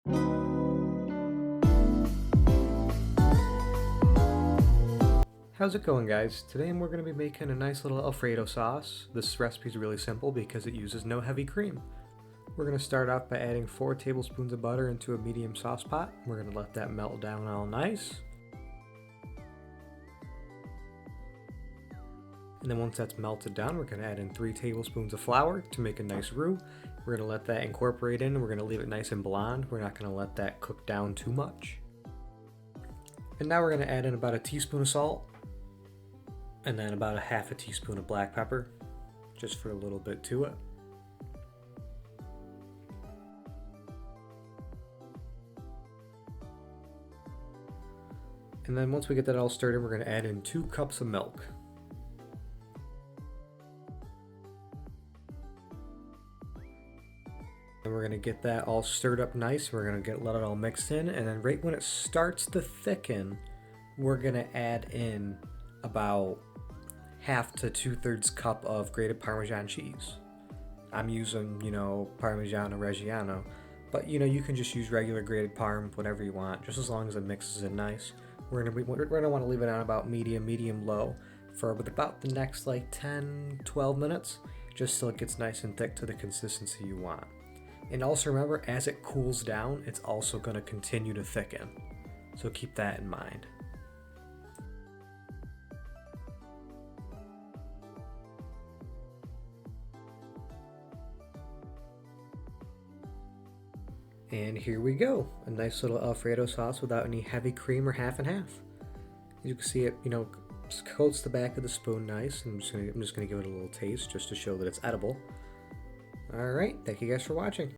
How's it going, guys? Today we're going to be making a nice little Alfredo sauce. This recipe is really simple because it uses no heavy cream. We're going to start off by adding 4 tablespoons of butter into a medium sauce pot. We're going to let that melt down all nice. And then once that's melted down, we're going to add in 3 tablespoons of flour to make a nice roux. We're going to let that incorporate in. We're going to leave it nice and blonde. We're not going to let that cook down too much. And now we're going to add in about a teaspoon of salt. And then about a half a teaspoon of black pepper, just for a little bit to it. And then once we get that all stirred in, we're going to add in 2 cups of milk. And we're going to get that all stirred up nice. We're going to let it all mixed in, and then right when it starts to thicken, we're going to add in about half to 2/3 cup of grated Parmesan cheese. I'm using, Parmigiano Reggiano, but you can just use regular grated Parm, whatever you want, just as long as it mixes in nice. We're gonna want to leave it on about medium low for about the next 10-12 minutes, just so it gets nice and thick to the consistency you want. And also remember, as it cools down, it's also going to continue to thicken, so keep that in mind. And here we go, a nice little Alfredo sauce without any heavy cream or half and half. As you can see, it coats the back of the spoon nice. I'm just gonna give it a little taste just to show that it's edible. All right, thank you guys for watching.